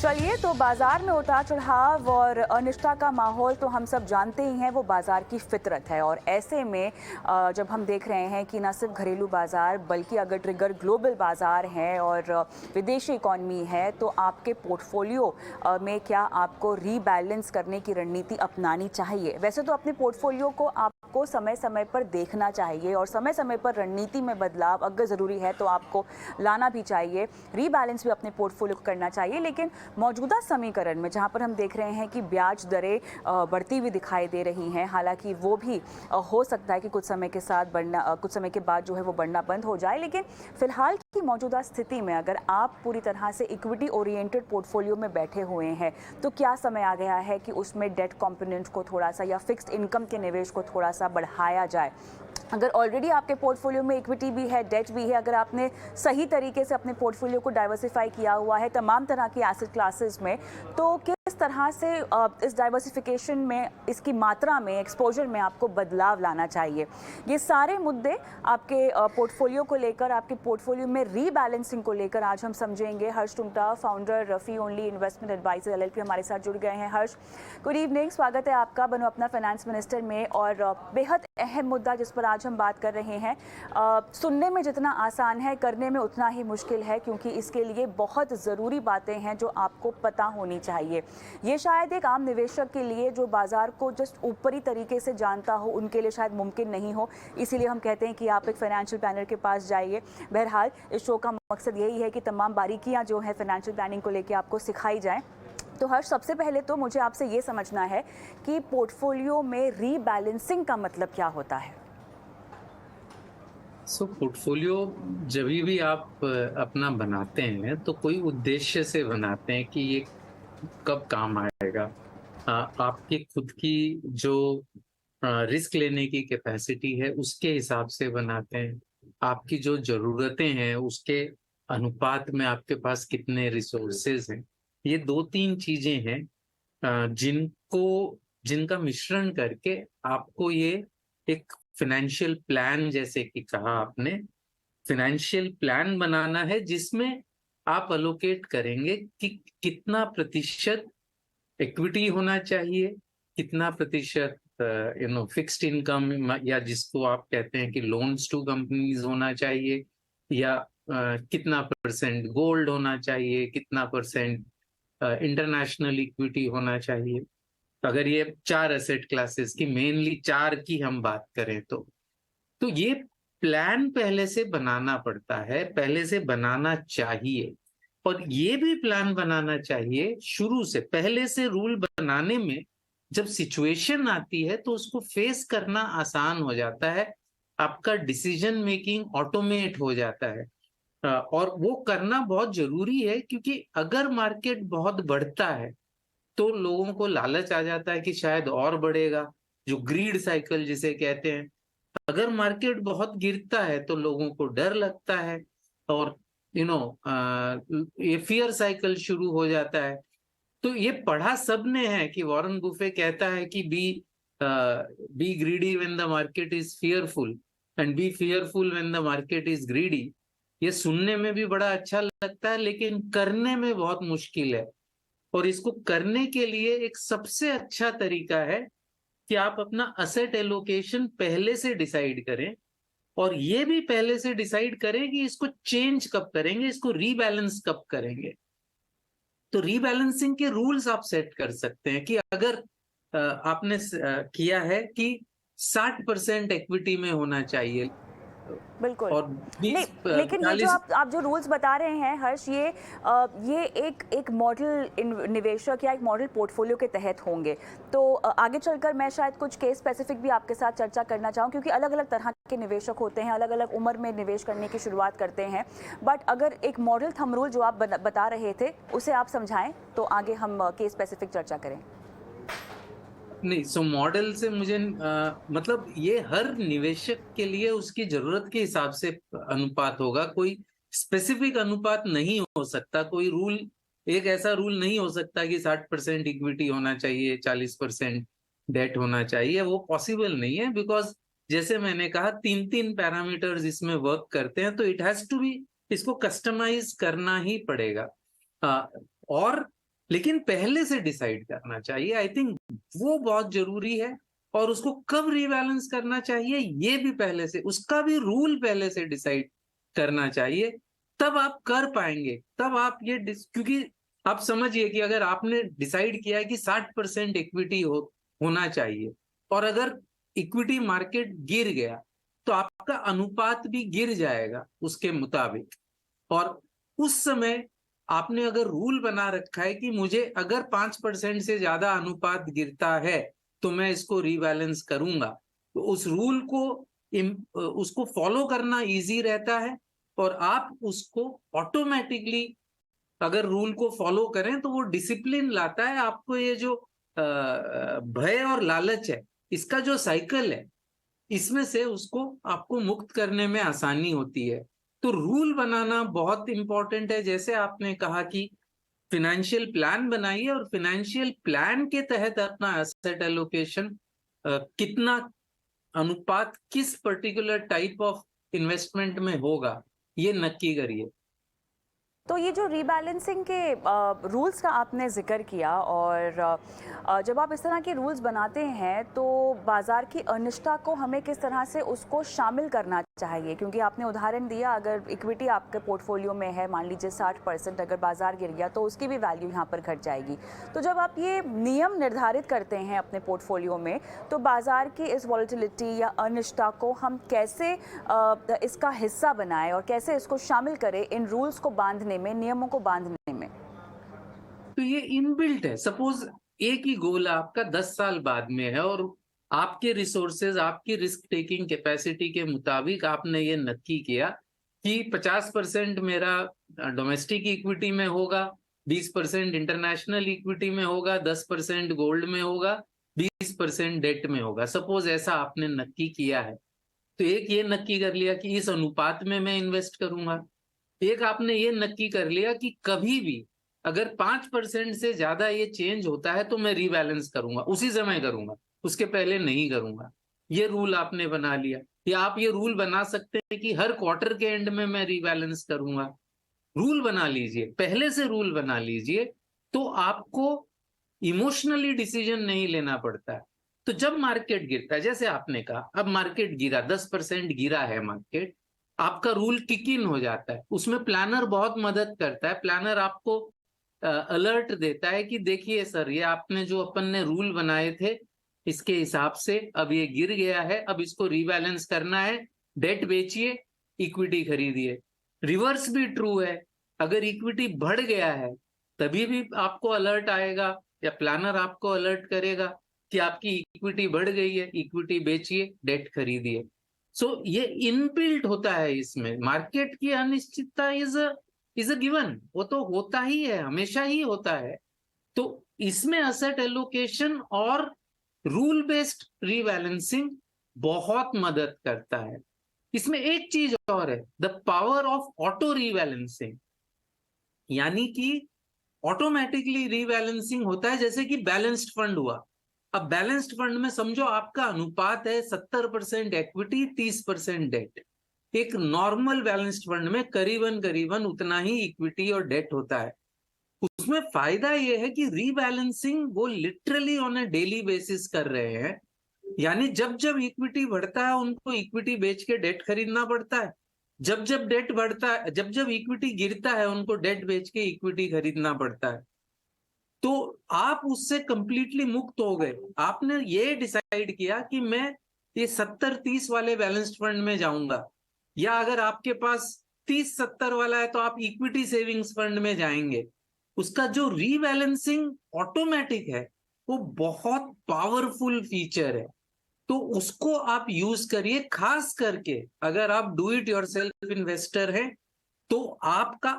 चलिए, तो बाजार में उतार चढ़ाव और अनिश्चितता का माहौल तो हम सब जानते ही हैं, वो बाजार की फितरत है। और ऐसे में जब हम देख रहे हैं कि न सिर्फ घरेलू बाजार बल्कि अगर ट्रिगर ग्लोबल बाजार हैं और विदेशी इकॉनमी है, तो आपके पोर्टफोलियो में क्या आपको रीबैलेंस करने की रणनीति अपनानी चाहिए? वैसे तो अपने पोर्टफोलियो को आपको समय समय पर देखना चाहिए और समय समय पर रणनीति में बदलाव अगर ज़रूरी है तो आपको लाना भी चाहिए, रीबैलेंस भी अपने पोर्टफोलियो को करना चाहिए। लेकिन मौजूदा समीकरण में जहां पर हम देख रहे हैं कि ब्याज दरें बढ़ती हुई दिखाई दे रही हैं, हालांकि वो भी हो सकता है कि कुछ समय के साथ बढ़ना, कुछ समय के बाद जो है वो बढ़ना बंद हो जाए, लेकिन फिलहाल की मौजूदा स्थिति में अगर आप पूरी तरह से इक्विटी ओरिएंटेड पोर्टफोलियो में बैठे हुए हैं तो क्या समय आ गया है कि उसमें डेट कंपोनेंट को थोड़ा सा या फिक्स्ड इनकम के निवेश को थोड़ा सा बढ़ाया जाए? अगर ऑलरेडी आपके पोर्टफोलियो में इक्विटी भी है, डेट भी है, अगर आपने सही तरीके से अपने पोर्टफोलियो को डाइवर्सिफाई किया हुआ है तमाम तरह की एसेट क्लासेस में, तो किस तरह से इस डाइवर्सिफिकेशन में, इसकी मात्रा में, एक्सपोजर में आपको बदलाव लाना चाहिए? ये सारे मुद्दे आपके पोर्टफोलियो को लेकर, आपके पोर्टफोलियो में रीबैलेंसिंग को लेकर आज हम समझेंगे। हर्ष टुमटा, फाउंडर फी ओनली इन्वेस्टमेंट एडवाइजर एलएलपी, हमारे साथ जुड़ गए हैं। हर्ष, गुड इवनिंग, स्वागत है आपका बनो अपना फाइनेंस मिनिस्टर में। और बेहद अहम मुद्दा जिस पर आज हम बात कर रहे हैं, सुनने में जितना आसान है करने में उतना ही मुश्किल है, क्योंकि इसके लिए बहुत ज़रूरी बातें हैं जो आपको पता होनी चाहिए। ये शायद एक आम निवेशक के लिए जो बाजार को जस्ट ऊपरी तरीके से जानता हो, उनके लिए शायद मुमकिन नहीं हो। इसीलिए हम कहते हैं कि आप एक फाइनेंशियल प्लानर के पास जाइए। बहरहाल इस शो का मकसद यही है कि तमाम बारीकियां जो है फाइनेंशियल प्लानिंग को लेकर आपको सिखाई जाएं। तो हर्ष, सबसे पहले तो मुझे आपसे ये समझना है कि पोर्टफोलियो में रीबैलेंसिंग का मतलब क्या होता है? पोर्टफोलियो जब भी आप अपना बनाते हैं तो कोई उद्देश्य से बनाते हैं कि ये कब काम आएगा। आपकी खुद की जो रिस्क लेने की कैपेसिटी है उसके हिसाब से बनाते हैं। आपकी जो जरूरतें हैं उसके अनुपात में आपके पास कितने रिसोर्सेज हैं। ये दो तीन चीजें हैं जिनका मिश्रण करके आपको ये एक फाइनेंशियल प्लान, जैसे कि कहा आपने, फाइनेंशियल प्लान बनाना है जिसमें आप अलोकेट करेंगे कि कितना प्रतिशत इक्विटी होना चाहिए, कितना प्रतिशत फिक्स्ड इनकम या जिसको आप कहते हैं कि लोन्स टू कंपनीज होना चाहिए, या कितना परसेंट गोल्ड होना चाहिए, कितना परसेंट इंटरनेशनल इक्विटी होना चाहिए। अगर ये चार एसेट क्लासेस की, मेनली चार की हम बात करें तो ये प्लान पहले से बनाना पड़ता है, पहले से बनाना चाहिए। और ये भी प्लान बनाना चाहिए शुरू से, पहले से रूल बनाने में जब सिचुएशन आती है तो उसको फेस करना आसान हो जाता है, आपका डिसीजन मेकिंग ऑटोमेट हो जाता है। और वो करना बहुत जरूरी है, क्योंकि अगर मार्केट बहुत बढ़ता है तो लोगों को लालच आ जाता है कि शायद और बढ़ेगा, जो ग्रीड साइकिल जिसे कहते हैं। अगर मार्केट बहुत गिरता है तो लोगों को डर लगता है और ये फियर साइकिल शुरू हो जाता है। तो ये पढ़ा सबने है कि वॉरेन बुफे कहता है कि B greedy when the market is fearful and B fearful when the market is greedy. ये सुनने में भी बड़ा अच्छा लगता है लेकिन करने में बहुत मुश्किल है। और इसको करने के लिए एक सबसे अच्छा तरीका है कि आप अपना असेट एलोकेशन पहले से डिसाइड करें, और ये भी पहले से डिसाइड करें कि इसको चेंज कब करेंगे, इसको रीबैलेंस कब करेंगे। तो रीबैलेंसिंग के रूल्स आप सेट कर सकते हैं कि अगर आपने किया है कि 60% इक्विटी में होना चाहिए बिल्कुल। और नहीं, 20 लेकिन ये जो 40। आप जो रूल्स बता रहे हैं हर्ष, ये एक मॉडल निवेशक या एक मॉडल पोर्टफोलियो के तहत होंगे। तो आगे चलकर मैं शायद कुछ केस स्पेसिफिक भी आपके साथ चर्चा करना चाहूँ, क्योंकि अलग अलग तरह के निवेशक होते हैं, अलग अलग उम्र में निवेश करने की शुरुआत करते हैं। बट अगर एक मॉडल थंब रूल जो आप बता रहे थे उसे आप समझाएं तो आगे हम केस स्पेसिफिक चर्चा करें। नहीं, मॉडल से मुझे मतलब ये हर निवेशक के लिए उसकी जरूरत के हिसाब से अनुपात होगा, कोई स्पेसिफिक अनुपात नहीं हो सकता, कोई रूल, एक ऐसा रूल नहीं हो सकता कि 60% इक्विटी होना चाहिए, 40% डेट होना चाहिए। वो पॉसिबल नहीं है, बिकॉज जैसे मैंने कहा तीन तीन पैरामीटर्स इसमें वर्क करते हैं, तो इट हैज टू बी, इसको कस्टमाइज करना ही पड़ेगा। और लेकिन पहले से डिसाइड करना चाहिए। आई थिंक वो बहुत जरूरी है। और उसको कब रीबैलेंस करना चाहिए ये भी पहले से, उसका भी रूल पहले से डिसाइड करना चाहिए। तब आप कर पाएंगे, तब आप ये क्योंकि आप समझिए कि अगर आपने डिसाइड किया है कि 60% इक्विटी होना चाहिए, और अगर इक्विटी मार्केट गिर गया तो आपका अनुपात भी गिर जाएगा उसके मुताबिक। और उस समय आपने अगर रूल बना रखा है कि मुझे अगर 5% से ज्यादा अनुपात गिरता है तो मैं इसको रीबैलेंस करूंगा, तो उस रूल को उसको फॉलो करना इजी रहता है। और आप उसको ऑटोमेटिकली अगर रूल को फॉलो करें तो वो डिसिप्लिन लाता है आपको। ये जो भय और लालच है, इसका जो साइकिल है, इसमें से उसको आपको मुक्त करने में आसानी होती है। तो रूल बनाना बहुत इंपॉर्टेंट है। जैसे आपने कहा कि फिनेंशियल प्लान बनाइए, और फिनेंशियल प्लान के तहत अपना एसेट एलोकेशन कितना अनुपात किस पर्टिकुलर टाइप ऑफ इन्वेस्टमेंट में होगा ये नक्की करिए। तो ये जो रीबैलेंसिंग के रूल्स का आपने ज़िक्र किया, और जब आप इस तरह के रूल्स बनाते हैं तो बाज़ार की अनिश्चितता को हमें किस तरह से उसको शामिल करना चाहिए? क्योंकि आपने उदाहरण दिया, अगर इक्विटी आपके पोर्टफोलियो में है, मान लीजिए 60%, अगर बाज़ार गिर गया तो उसकी भी वैल्यू यहाँ पर घट जाएगी। तो जब आप ये नियम निर्धारित करते हैं अपने पोर्टफोलियो में, तो बाज़ार की इस वॉलेटिलिटी या अनिश्चितता को हम कैसे इसका हिस्सा बनाएं और कैसे इसको शामिल करें इन रूल्स को बांधने में, नियमों को बांधने में? तो ये इनबिल्ट है। सपोज एक ही गोल आपका 10 साल बाद में है, और आपके रिसोर्सेज, आपकी रिस्क टेकिंग कैपेसिटी के मुताबिक आपने ये नक्की किया कि 50% मेरा डोमेस्टिक इक्विटी में होगा, 20% इंटरनेशनल इक्विटी में होगा, 10% गोल्ड में होगा, 20% डेट में होगा। सपोज ऐसा आपने नक्की किया है, तो एक ये नक्की कर लिया कि इस अनुपात में मैं इन्वेस्ट करूंगा। एक आपने ये नक्की कर लिया कि कभी भी अगर 5% से ज्यादा ये चेंज होता है तो मैं रीबैलेंस करूंगा, उसी समय करूंगा, उसके पहले नहीं करूंगा। ये रूल आपने बना लिया। या आप ये रूल बना सकते हैं कि हर क्वार्टर के एंड में मैं रीबैलेंस करूंगा। रूल बना लीजिए, पहले से रूल बना लीजिए, तो आपको इमोशनली डिसीजन नहीं लेना पड़ता है। तो जब मार्केट गिरता है, जैसे आपने कहा अब मार्केट गिरा, 10% गिरा है मार्केट, आपका रूल किक इन हो जाता है। उसमें प्लानर बहुत मदद करता है। प्लानर आपको अलर्ट देता है कि देखिए सर, ये आपने जो अपन ने रूल बनाए थे इसके हिसाब से अब ये गिर गया है, अब इसको रीबैलेंस करना है, डेट बेचिए, इक्विटी खरीदिए। रिवर्स भी ट्रू है, अगर इक्विटी बढ़ गया है तभी भी आपको अलर्ट आएगा, या प्लानर आपको अलर्ट करेगा कि आपकी इक्विटी बढ़ गई है, इक्विटी बेचिए, डेट खरीदिए। सो ये इनबिल्ट होता है इसमें। मार्केट की अनिश्चितता इज अ गिवन, वो तो होता ही है, हमेशा ही होता है। तो इसमें एसेट एलोकेशन और रूल बेस्ड रीबैलेंसिंग बहुत मदद करता है। इसमें एक चीज और है, the power of auto rebalancing, यानी कि ऑटोमेटिकली रीबैलेंसिंग होता है। जैसे कि बैलेंस्ड फंड हुआ। अब बैलेंस्ड फंड में समझो आपका अनुपात है 70% इक्विटी, 30% डेट। एक नॉर्मल बैलेंस्ड फंड में करीबन करीबन उतना ही इक्विटी और डेट होता है। उसमें फायदा यह है कि रीबैलेंसिंग वो literally on A daily basis कर रहे हैं। यानी जब जब इक्विटी बढ़ता है उनको इक्विटी बेच के डेट खरीदना पड़ता है, जब जब डेट बढ़ता है, जब जब इक्विटी गिरता है उनको डेट बेच के इक्विटी खरीदना पड़ता है। तो आप उससे कंप्लीटली मुक्त हो गए। आपने ये डिसाइड किया कि मैं ये 70-30 वाले बैलेंस्ड फंड में जाऊंगा, या अगर आपके पास 30-70 वाला है तो आप इक्विटी सेविंग्स फंड में जाएंगे। उसका जो रीबैलेंसिंग ऑटोमेटिक है वो बहुत पावरफुल फीचर है। तो उसको आप यूज करिए, खास करके अगर आप डू इट योरसेल्फ इन्वेस्टर हैं तो आपका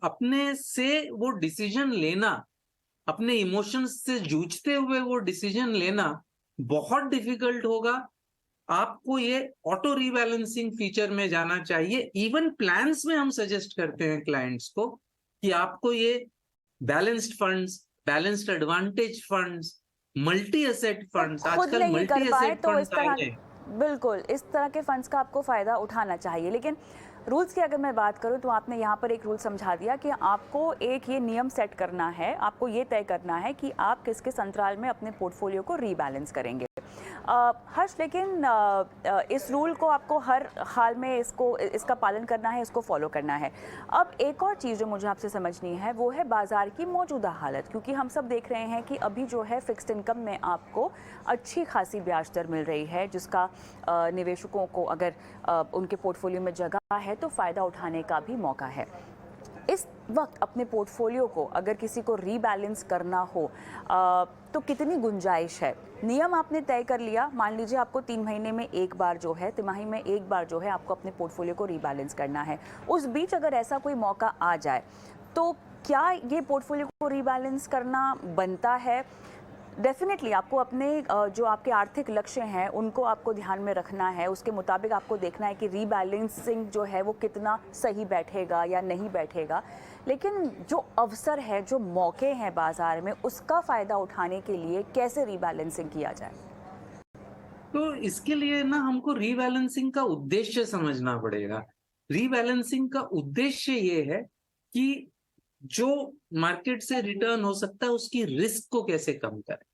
अपने से वो डिसीजन लेना, अपने इमोशंस से जूझते हुए वो डिसीजन लेना बहुत डिफिकल्ट होगा। आपको ये ऑटो रीबैलेंसिंग फीचर में जाना चाहिए। इवन प्लान्स में हम सजेस्ट करते हैं क्लाइंट्स को कि आपको ये balanced funds, balanced advantage funds, multi asset funds, खुद आजकल नहीं कर मल्टी पाए एसेट तो इस फंड्स आए तरह, हैं। बिल्कुल इस तरह के फंड्स का आपको फ़ायदा उठाना चाहिए। लेकिन रूल्स की अगर मैं बात करूं तो आपने यहाँ पर एक रूल समझा दिया कि आपको एक ये नियम सेट करना है, आपको ये तय करना है कि आप किस किस अंतराल में अपने पोर्टफोलियो को रीबैलेंस करेंगे। हर्ष, लेकिन इस रूल को आपको हर हाल में इसका पालन करना है, इसको फॉलो करना है। अब एक और चीज़ जो मुझे आपसे समझनी है वो है बाज़ार की मौजूदा हालत, क्योंकि हम सब देख रहे हैं कि अभी जो है फिक्स्ड इनकम में आपको अच्छी खासी ब्याज दर मिल रही है, जिसका निवेशकों को अगर उनके पोर्टफोलियो में जगह है तो फ़ायदा उठाने का भी मौका है। इस वक्त अपने पोर्टफोलियो को अगर किसी को रीबैलेंस करना हो तो कितनी गुंजाइश है? नियम आपने तय कर लिया, मान लीजिए आपको 3 महीने में एक बार जो है, तिमाही में एक बार जो है आपको अपने पोर्टफोलियो को रीबैलेंस करना है। उस बीच अगर ऐसा कोई मौका आ जाए तो क्या ये पोर्टफोलियो को रीबैलेंस करना बनता है? डेफिनेटली आपको अपने जो आपके आर्थिक लक्ष्य हैं उनको आपको ध्यान में रखना है, उसके मुताबिक आपको देखना है कि रीबैलेंसिंग जो है वो कितना सही बैठेगा या नहीं बैठेगा। लेकिन जो अवसर है, जो मौके हैं बाजार में, उसका फ़ायदा उठाने के लिए कैसे रीबैलेंसिंग किया जाए? तो इसके लिए ना हमको रीबैलेंसिंग का उद्देश्य समझना पड़ेगा। रीबैलेंसिंग का उद्देश्य ये है कि जो मार्केट से रिटर्न हो सकता है उसकी रिस्क को कैसे कम करें,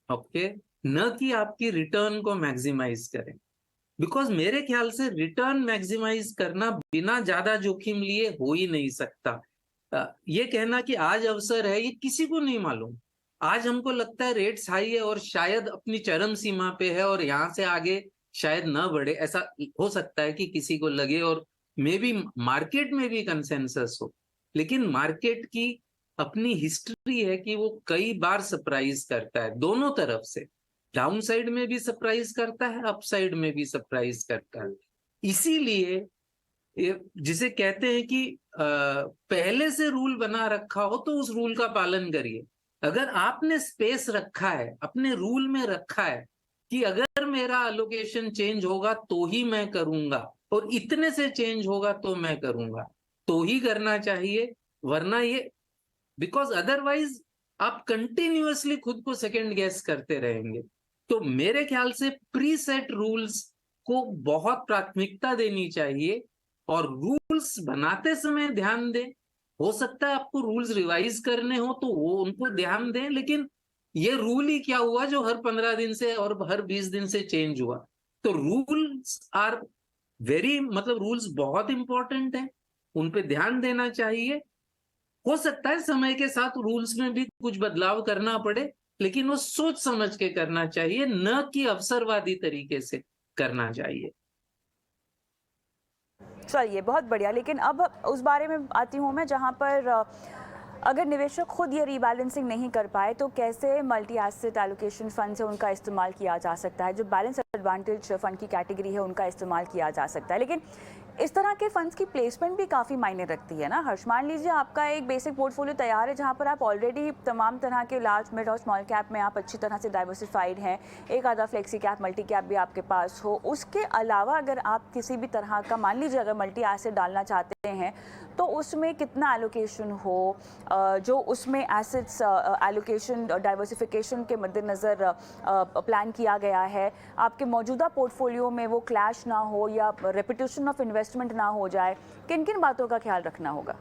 ओके, न कि आपकी रिटर्न को मैक्सिमाइज करें। बिकॉज मेरे ख्याल से रिटर्न मैक्सिमाइज करना बिना ज्यादा जोखिम लिए हो ही नहीं सकता। ये कहना कि आज अवसर है, ये किसी को नहीं मालूम। आज हमको लगता है रेट्स हाई है और शायद अपनी चरम सीमा पे है और यहाँ से आगे शायद न बढ़े, ऐसा हो सकता है कि किसी को लगे और मे बी मार्केट में भी कंसेंसस हो। लेकिन मार्केट की अपनी हिस्ट्री है कि वो कई बार सरप्राइज करता है, दोनों तरफ से, डाउन साइड में भी सरप्राइज करता है, अप साइड में भी सरप्राइज करता है। इसीलिए जिसे कहते हैं कि पहले से रूल बना रखा हो तो उस रूल का पालन करिए। अगर आपने स्पेस रखा है, अपने रूल में रखा है कि अगर मेरा अलोकेशन चेंज होगा तो ही मैं करूंगा और इतने से चेंज होगा तो मैं करूंगा, तो ही करना चाहिए। वरना ये, बिकॉज अदरवाइज आप कंटिन्यूअसली खुद को सेकंड गेस करते रहेंगे। तो मेरे ख्याल से प्री सेट रूल्स को बहुत प्राथमिकता देनी चाहिए और रूल्स बनाते समय ध्यान दें। हो सकता है आपको रूल्स रिवाइज करने हो तो वो उनको ध्यान दें, लेकिन ये रूल ही क्या हुआ जो हर 15 दिन से और हर 20 दिन से चेंज हुआ। तो रूल्स आर वेरी, मतलब रूल्स बहुत इंपॉर्टेंट है, उन पे ध्यान देना चाहिए। हो सकता है समय के साथ रूल्स में भी कुछ बदलाव करना पड़े, लेकिन वो सोच समझ के करना चाहिए, न कि अवसरवादी तरीके से करना चाहिए। चलिए, बहुत बढ़िया। लेकिन अब उस बारे में आती हूँ मैं जहाँ पर अगर निवेशक खुद ये रीबैलेंसिंग नहीं कर पाए तो कैसे मल्टी एसेट एलोकेशन फंड से उनका इस्तेमाल किया जा सकता है, जो बैलेंस एडवांटेज फंड की कैटेगरी है उनका इस्तेमाल किया जा सकता है। लेकिन इस तरह के फंड्स की प्लेसमेंट भी काफ़ी मायने रखती है ना हर्ष। मान लीजिए आपका एक बेसिक पोर्टफोलियो तैयार है जहाँ पर आप ऑलरेडी तमाम तरह के लार्ज, मिड और स्मॉल कैप में आप अच्छी तरह से डाइवर्सिफाइड हैं, एक आधा फ्लेक्सी कैप, मल्टी कैप भी आपके पास हो। उसके अलावा अगर आप किसी भी तरह का, मान लीजिए अगर मल्टी एसेट डालना चाहते हैं तो उसमें कितना एलोकेशन हो, जो उसमें एसेट्स एलोकेशन डाइवर्सिफिकेशन के मद्देनज़र प्लान किया गया है, आपके मौजूदा पोर्टफोलियो में वो क्लैश ना हो या रेपिटेशन ऑफ इन्वेस्टमेंट ना हो जाए, किन किन बातों का ख्याल रखना होगा?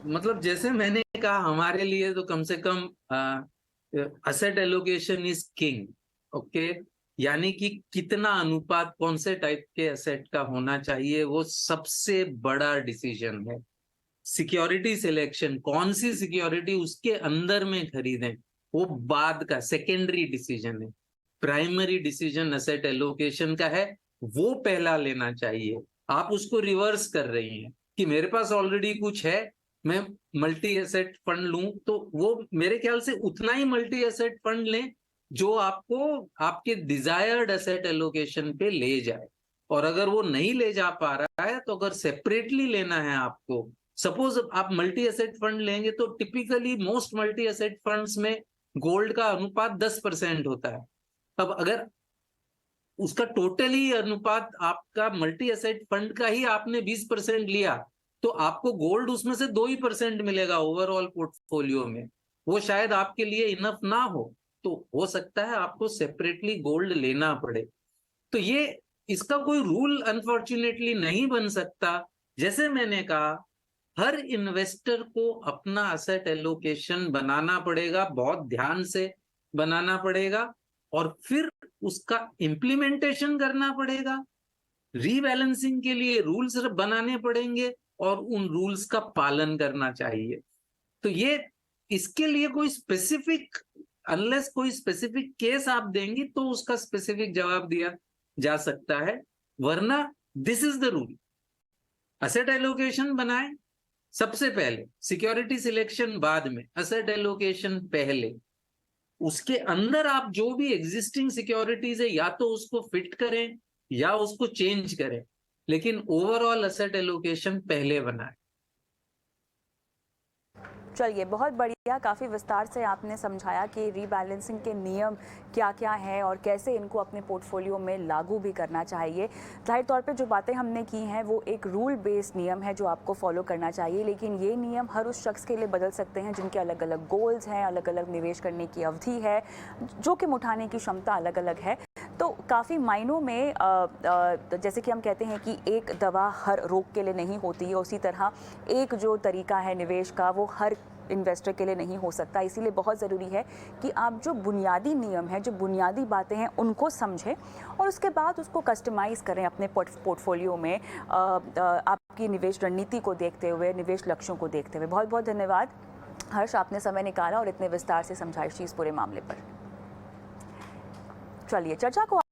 मतलब जैसे मैंने कहा, हमारे लिए तो कम से कम asset allocation is king, okay. यानी कि कितना अनुपात कौन से टाइप के एसेट का होना चाहिए वो सबसे बड़ा डिसीजन है। सिक्योरिटी सिलेक्शन, कौन सी सिक्योरिटी उसके अंदर में खरीदें, वो बाद का सेकेंडरी डिसीजन है। प्राइमरी डिसीजन एसेट एलोकेशन का है, वो पहला लेना चाहिए। आप उसको रिवर्स कर रही हैं कि मेरे पास ऑलरेडी कुछ है, मैं मल्टी एसेट फंड लूं, तो वो मेरे ख्याल से उतना ही मल्टी एसेट फंड लें जो आपको आपके डिजायर्ड एसेट एलोकेशन पे ले जाए। और अगर वो नहीं ले जा पा रहा है तो अगर सेपरेटली लेना है आपको, सपोज आप मल्टी एसेट फंड लेंगे तो typically most multi asset funds में गोल्ड का अनुपात 10% होता है। अब अगर उसका टोटली अनुपात आपका मल्टी एसेट फंड का ही आपने 20% लिया तो आपको गोल्ड उसमें से 2% मिलेगा ओवरऑल पोर्टफोलियो में। वो शायद आपके लिए इनफ ना हो, तो हो सकता है आपको सेपरेटली गोल्ड लेना पड़े। तो ये इसका कोई रूल अनफॉर्चुनेटली नहीं बन सकता। जैसे मैंने कहा, हर इन्वेस्टर को अपना असेट एलोकेशन बनाना पड़ेगा, बहुत ध्यान से बनाना पड़ेगा, और फिर उसका इम्प्लीमेंटेशन करना पड़ेगा। रीबैलेंसिंग के लिए रूल्स बनाने पड़ेंगे और उन रूल्स का पालन करना चाहिए। तो ये, इसके लिए कोई स्पेसिफिक, अनलेस कोई स्पेसिफिक केस आप देंगी तो उसका स्पेसिफिक जवाब दिया जा सकता है, वरना this is the rule. Asset allocation बनाए सबसे पहले, सिक्योरिटी सिलेक्शन बाद में, असेट एलोकेशन पहले। उसके अंदर आप जो भी एग्जिस्टिंग सिक्योरिटीज है या तो उसको फिट करें या उसको चेंज करें, लेकिन ओवरऑल असेट एलोकेशन पहले बनाए। चलिए, बहुत बढ़िया, काफ़ी विस्तार से आपने समझाया कि रीबैलेंसिंग के नियम क्या क्या हैं और कैसे इनको अपने पोर्टफोलियो में लागू भी करना चाहिए। जाहिर तौर पे जो बातें हमने की हैं वो एक रूल बेस्ड नियम है जो आपको फॉलो करना चाहिए, लेकिन ये नियम हर उस शख्स के लिए बदल सकते हैं जिनके अलग अलग गोल्स हैं, अलग अलग निवेश करने की अवधि है, जोखिम उठाने की क्षमता अलग अलग है। तो काफ़ी मायनों में जैसे कि हम कहते हैं कि एक दवा हर रोग के लिए नहीं होती है, उसी तरह एक जो तरीका है निवेश का वो हर इन्वेस्टर के लिए नहीं हो सकता। इसीलिए बहुत ज़रूरी है कि आप जो बुनियादी नियम हैं, जो बुनियादी बातें हैं, उनको समझें और उसके बाद उसको कस्टमाइज़ करें अपने पोर्टफोलियो में, आपकी निवेश रणनीति को देखते हुए, निवेश लक्ष्यों को देखते हुए। बहुत बहुत धन्यवाद हर्ष, आपने समय निकाला और इतने विस्तार से समझाइश इस पूरे मामले पर। चलिए, चर्चा को